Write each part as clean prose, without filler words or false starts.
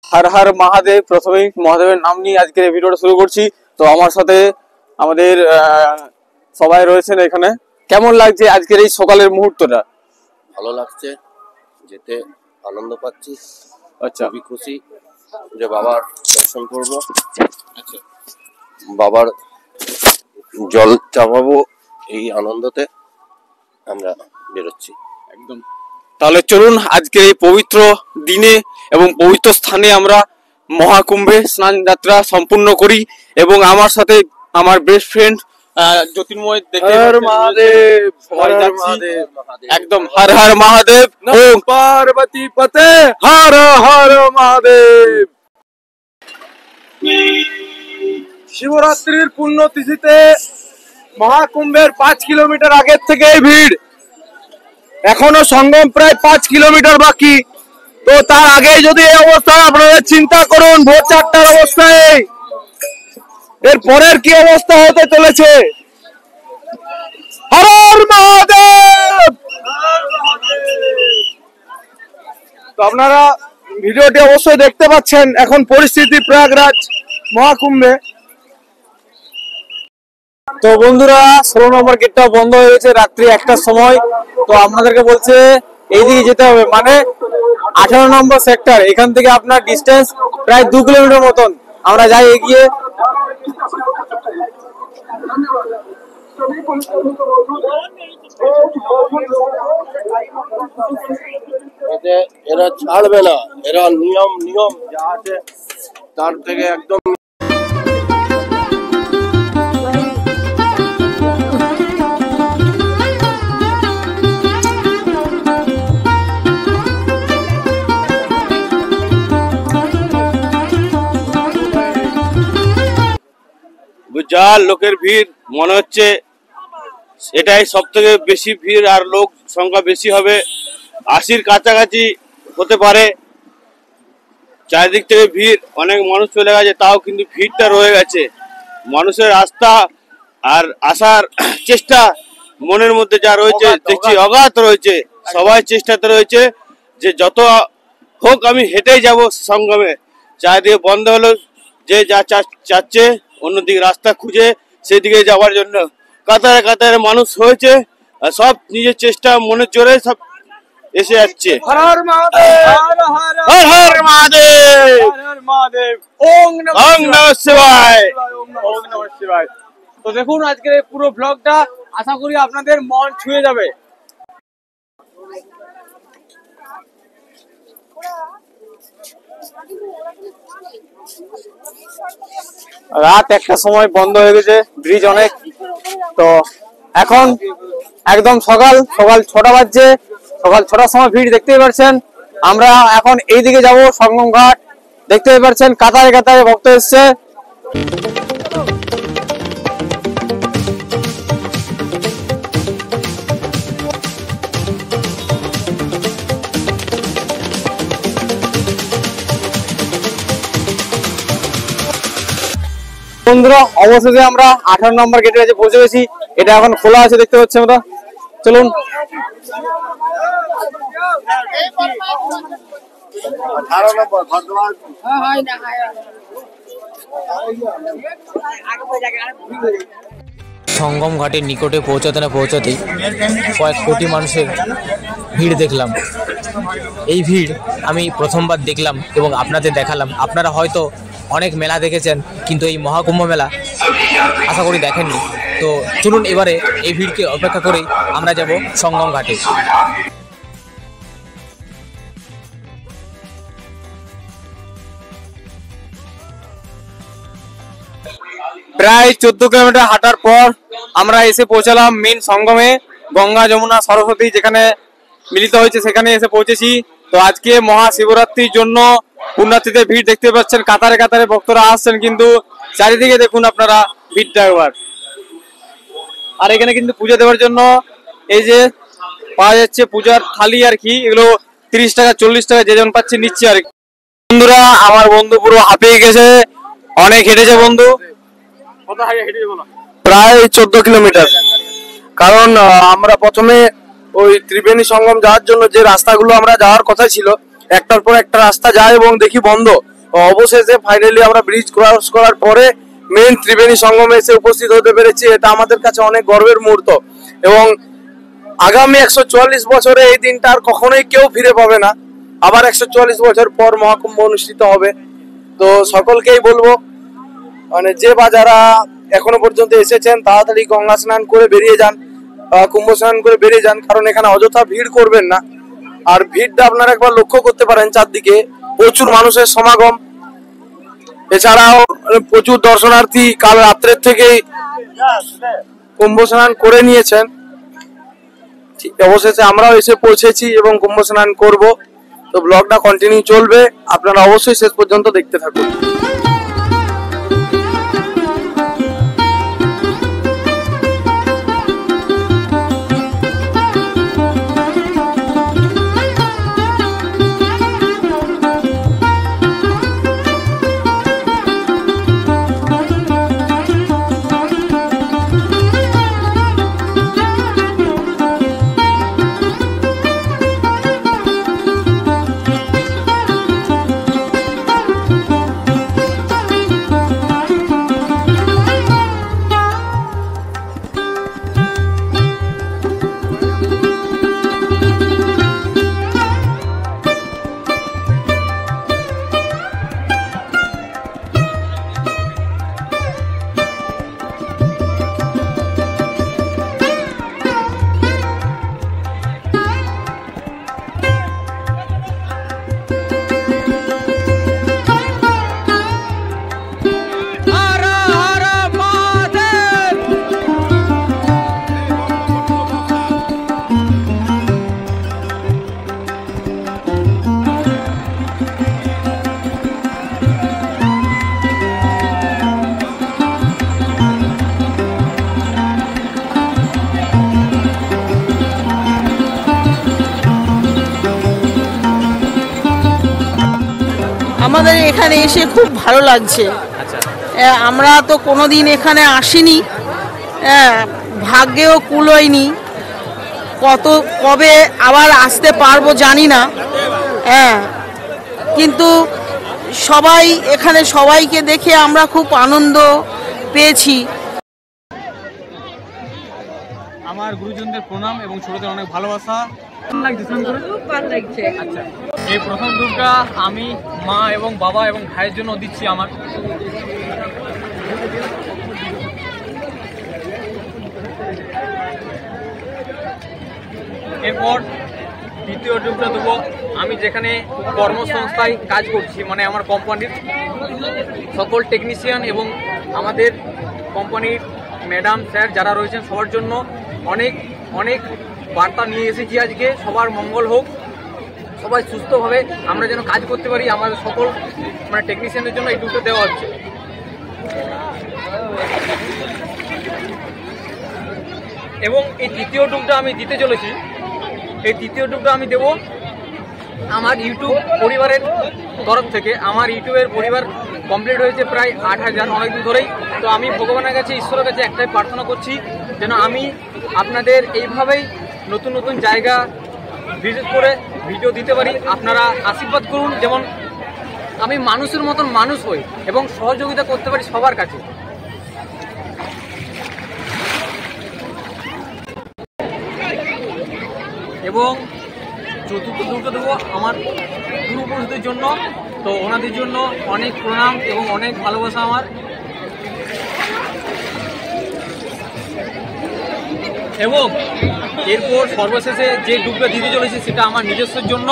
हर हर महादेव। प्रथमे महादेवेर नाम নিয়ে আজকে এই ভিডিওটা শুরু করছি। তো আমার সাথে আমাদের সবাই রয়েছেন এখানে। কেমন লাগছে আজকের এই সকালের মুহূর্তটা? ভালো লাগছে, যেতে আনন্দ পাচ্ছি। আচ্ছা, খুবই খুশি যে বাবার দর্শন করব। আচ্ছা, বাবার জল চাপাবো, এই আনন্দতে আমরা বেরোচ্ছি একদম। তাহলে চলুন আজকে এই পবিত্র দিনে এবং পবিত্র স্থানে আমরা মহাকুম্ভে স্নান যাত্রা সম্পূর্ণ করি। এবং আমার সাথে আমার বেস্ট ফ্রেন্ড জ্যোতির্ময় একদম হর হর মহাদেব, ওম পার্বতী পতে হর হর মহাদেব। শিবরাত্রির পুণ্য তিথিতে মহাকুম্ভের 5 কিলোমিটার আগের থেকেই ভিড়। এখনো সঙ্গম প্রায় 5 কিলোমিটার বাকি। তো তার আগে যদি এই অবস্থা, আপনারা চিন্তা করুন ভোর 4টার অবস্থায় এর পরের কি অবস্থা হতে চলেছে। হর হর মহাদেব। তো আপনারা ভিডিওটি অবশ্যই দেখতে পাচ্ছেন এখন পরিস্থিতি প্রয়াগরাজ মহাকুম্ভে। তো বন্ধুরা 16 নম্বর গেটটা বন্ধ হয়ে গেছে রাত্রি 1টার সময়। তো আপনাদেরকে বলছে এইদিকে যেতে হবে, মানে 18 নম্বর সেক্টর। এখান থেকে আপনার ডিস্টেন্স প্রায় 2 কিলোমিটার মতন। আমরা যাই এগিয়ে। এরা ছাড়বে না, এরা নিয়ম যা আছে তার থেকে একদম। বিশাল লোকের ভিড়, মনে হচ্ছে এটাই সব থেকে বেশি ভিড়, আর লোক সংখ্যা বেশি হবে, 80-র কাছাকাছি হতে পারে। চারিদিক থেকে ভিড়, অনেক মানুষ চলে গেছে, তাও কিন্তু ভিড়টা রয়ে গেছে। মানুষের আস্থা আর আসার চেষ্টা মনের মধ্যে যা রয়েছে দেখছি অগাধ রয়েছে। সবাই চেষ্টাতে রয়েছে যে যত হোক আমি হেঁটেই যাব সঙ্গমে। চারিদিকে বন্ধ হলো, যে যা চাচ্ছে অন্যদিকে রাস্তা খুঁজে সেদিকে যাওয়ার জন্য কাতারে কাতারে মানুষ হয়েছে। আর সব নিজের চেষ্টা মনের জোরে সব এসে যাচ্ছে। হর হর মহাদেব, হর হর মহাদেব, হর হর মহাদেব, ওম নমঃ শিবায়, ওম নমঃ শিবায়। তো দেখুন আজকের এই পুরো ব্লগটা, আশা করি আপনাদের মন ছুঁয়ে যাবে। রাত 1টার সময় বন্ধ হয়ে গেছে ব্রিজ অনেক। তো এখন একদম সকাল 6টা বাজছে। সকাল 6টার সময় ভিড় দেখতেই পাচ্ছেন। আমরা এখন এই দিকে যাব সঙ্গম ঘাট। দেখতেই পাচ্ছেন কাতারে কাতারে ভক্ত এসছে। বন্ধুরা অবশেষে আমরা 18 নম্বর গেটের কাছে পৌঁছে গেছি। এটা এখন খোলা আছে দেখতে পাচ্ছি আমরা। চলুন। 18 নম্বর সঙ্গম ঘাটের নিকটে পৌঁছাতে না পৌঁছাতেই কয়েক কোটি মানুষের ভিড় দেখলাম। এই ভিড় আমি প্রথমবার দেখলাম এবং আপনাদের দেখালাম। আপনারা হয়তো অনেক মেলা দেখেছেন, কিন্তু এই মহাকুম্ভ মেলা আশা করি দেখেননি। তো চলুন এবারে এই ভিড়কে অপেক্ষা করেই আমরা যাব সঙ্গম ঘাটে। প্রায় 14 কিলোমিটার হাঁটার পর আমরা এসে পৌঁছালাম মেন সঙ্গমে। গঙ্গা যমুনা সরস্বতী যেখানে মিলিত হয়েছে সেখানে এসে পৌঁছেছি। তো আজকে মহাশিবরাত্রির জন্য পুণ্যার্থীদের ভিড় দেখতে পাচ্ছেন, কাতারে কাতারে ভক্তরা আসছেন। কিন্তু চারিদিকে দেখুন আপনারা ভিড়টা একবার। আর এখানে কিন্তু পূজা দেওয়ার জন্য এই যে পাওয়া যাচ্ছে পূজার থালি আর কি, এগুলো 30 টাকা 40 টাকা যে যেমন পাচ্ছে নিচ্ছে আর কি। বন্ধুরা আমার বন্ধু পুরো হাঁপিয়ে গেছে, অনেক হেঁটেছে বন্ধু। প্রায় 14 কিলোমিটার। কারণ আমরা প্রথমে ওই ত্রিবেণী সঙ্গম যাওয়ার জন্য যে রাস্তাগুলো আমরা যাওয়ার কথা ছিল, একটার পর একটা রাস্তা যায় এবং দেখি বন্ধ। অবশেষে ফাইনালি আমরা ব্রিজ ক্রস করার পরে মেন ত্রিবেণী সঙ্গমে এসে উপস্থিত হতে পেরেছি। এটা আমাদের কাছে অনেক গর্বের মুহূর্ত এবং আগামী 144 বছরে এই দিনটা আর কখনোই কেউ ফিরে পাবে না। আবার 144 বছর পর মহাকুম্ভ অনুষ্ঠিত হবে। তো সকলকেই বলবো, মানে যে বা যারা এখনো পর্যন্ত এসেছেন তাড়াতাড়ি গঙ্গা স্নান করে বেরিয়ে যান, কুম্ভ স্নান করে বেরিয়ে যান, কারণ এখানে অযথা ভিড় করবেন না। আর ভিড়টা আপনারা একবার লক্ষ্য করতে পারেন, চারদিকে প্রচুর মানুষের সমাগম। এছাড়াও প্রচুর দর্শনার্থী কাল রাত্রের থেকেই কুম্ভ স্নান করে নিয়েছেন। অবশেষে আমরাও এসে পৌঁছেছি এবং কুম্ভ স্নান করব। তো ব্লগটা কন্টিনিউ চলবে, আপনারা অবশ্যই শেষ পর্যন্ত দেখতে থাকুন। আমাদের এখানে এসে খুব ভালো লাগছে। আমরা তো কোনোদিন এখানে আসিনি, ভাগ্যেও কুলোয়নি, কবে আবার আসতে পারবো জানি না। কিন্তু এখানে সবাইকে দেখে আমরা খুব আনন্দ পেয়েছি। আমার গুরুজনদের প্রণাম এবং ছোটদের অনেক ভালোবাসা। আচ্ছা, এই প্রথম ডুবটা আমি, মা এবং বাবা এবং ভাইয়ের জন্য দিচ্ছি আমার। এরপর দ্বিতীয় ডুবটা দেবো আমি যেখানে কর্মসংস্থায় কাজ করছি, মানে আমার কোম্পানির সকল টেকনিশিয়ান এবং আমাদের কোম্পানির ম্যাডাম স্যার যারা রয়েছেন সবার জন্য অনেক অনেক বার্তা নিয়ে এসেছি আজকে। সবার মঙ্গল হোক, সবাই সুস্থভাবে আমরা যেন কাজ করতে পারি, আমাদের সকল মানে টেকনিশিয়ানদের জন্য এই ডুবটা দেওয়া হচ্ছে। এবং এই তৃতীয় ডুবটা আমি দিতে চলেছি। এই তৃতীয় ডুবটা আমি দেব আমার ইউটিউব পরিবারের তরফ থেকে। আমার ইউটিউবের পরিবার কমপ্লিট হয়েছে প্রায় 8000 অনেকদিন ধরেই। তো আমি ভগবানের কাছে, ঈশ্বরের কাছে একটাই প্রার্থনা করছি যেন আমি আপনাদের এইভাবেই নতুন নতুন জায়গা ভিজিট করে ভিডিও দিতে পারি। আপনারা আশীর্বাদ করুন যেমন আমি মানুষের মতন মানুষ হই এবং সহযোগিতা করতে পারি সবার কাছে। এবং চতুর্থ ডুবটা দেবো আমার পূর্বপুরুষদের জন্য। তো ওনাদের জন্য অনেক প্রণাম এবং অনেক ভালোবাসা আমার। এবং এরপর সর্বশেষে যে ডুবটা দিতে চলেছে সেটা আমার নিজস্বের জন্য।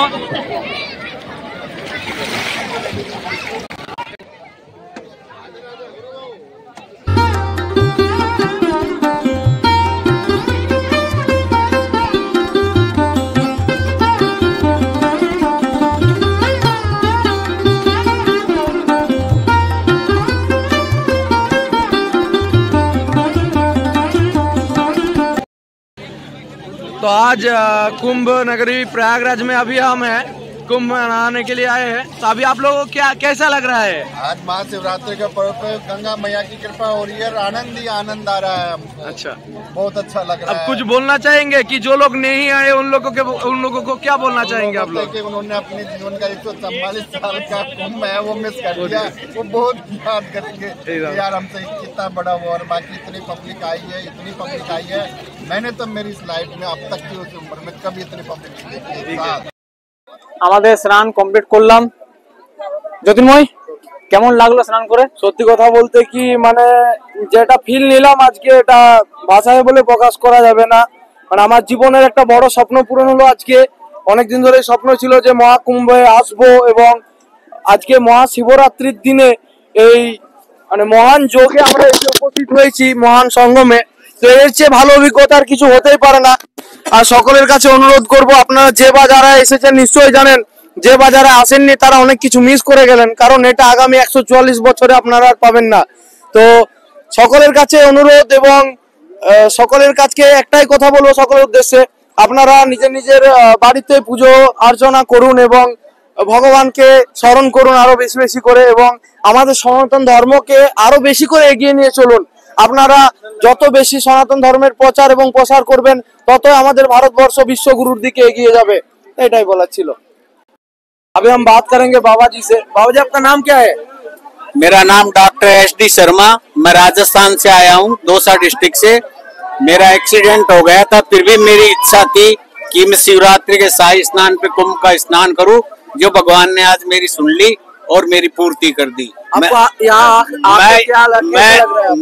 तो आज कुंभ नगरी प्रयागराज में अभी हम हैं कुंभ मनाने के लिए आए हैं। तो अभी आप लोगों को क्या कैसा लग रहा है? आज महाशिवरात्रि का पर्व पे गंगा मैया की कृपा हो रही है, आनंद ही आनंद आ रहा है हमको। अच्छा, बहुत अच्छा लग रहा है। अब कुछ बोलना चाहेंगे कि जो लोग नहीं आए उन लोगों को क्या बोलना चाहेंगे आप लोग? कि उन्होंने अपने जीवन का 144 साल का कुंभ है वो मिस कर दिया, वो बहुत याद करेंगे यार हमसे कितना बड़ा हुआ। और बाकी इतनी पब्लिक आई है, मैंने तो मेरी इस लाइफ में अब तक की उस उम्र में कभी इतनी पब्लिक नहीं देखी। আমাদের স্নান কমপ্লিট করলাম। জ্যোতির্ময়, কেমন লাগলো স্নান করে? সত্যি কথা বলতে কি মানে যেটা ফিল নিলাম আজকে, এটা ভাষায় বলে প্রকাশ করা যাবে না। মানে আমার জীবনের একটা বড় স্বপ্ন পূরণ হলো আজকে। অনেকদিন ধরে স্বপ্ন ছিল যে মহাকুম্ভে আসবো, এবং আজকে মহাশিবরাত্রির দিনে এই মানে মহান যোগে আমরা এসে উপস্থিত হয়েছি মহান সঙ্গমে। তো এর চেয়ে ভালো অভিজ্ঞতা আর কিছু হতেই পারে না। আর সকলের কাছে অনুরোধ করব, আপনারা যে বা যারা এসেছেন নিশ্চয়ই জানেন, যে বা যারা আসেননি তারা অনেক কিছু মিস করে গেলেন, কারণ এটা আগামী 144 বছরে আপনারা আর পাবেন না। তো সকলের কাছে অনুরোধ, এবং সকলের কাছে একটাই কথা বলবো সকলের উদ্দেশ্যে, আপনারা নিজের নিজের বাড়িতে পুজো অর্চনা করুন এবং ভগবানকে স্মরণ করুন আরো বেশি বেশি করে, এবং আমাদের সনাতন ধর্মকে আরো বেশি করে এগিয়ে নিয়ে চলুন। আপনারা যত বেশি সনাতন ধর্মের প্রচার এবং প্রসার করবেন, ততই আমাদের ভারতবর্ষ বিশ্বগুরুর দিকে এগিয়ে যাবে। এটাই বলার ছিল। अभी हम बात करेंगे बाबा जी से। बाबा जी, आपका नाम क्या है? मेरा नाम डॉक्टर SD शर्मा, मैं राजस्थान से आया हूँ, दौसा डिस्ट्रिक्ट से। मेरा एक्सीडेंट हो गया था, फिर भी मेरी इच्छा थी कि मैं शिवरात्रि के शाही स्नान पे कुंभ का स्नान करूं, जो भगवान ने आज मेरी सुन ली और मेरी पूर्ति कर दी।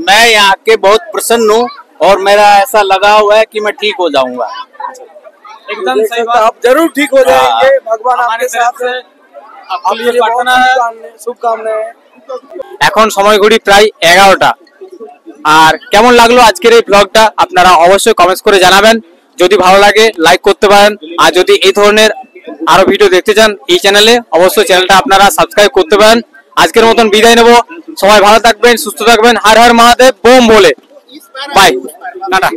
मैं यहाँ के बहुत प्रसन्न हूँ और मेरा ऐसा लगा हुआ है कि मैं ठीक हो जाऊंगा। एकदम सही बात। आप जरूर ठीक हो जाएंगे, भगवान आपके साथ है। শুভকামনায়। এখন সময় ঘড়ি প্রায় 11টা। আর কেমন লাগলো আজকের এই ব্লগটা আপনারা অবশ্যই কমেন্টস করে জানাবেন। যদি ভালো লাগে লাইক করতে পারেন, আর যদি এই ধরনের আরো ভিডিও দেখতে চান এই চ্যানেলে, অবশ্যই চ্যানেলটা আপনারা সাবস্ক্রাইব করতে পারেন। আজকের মতন বিদায় নেব। সবাই ভালো থাকবেন, সুস্থ থাকবেন। হর হর মহাদেব, বোম বলে বাই, টাটা।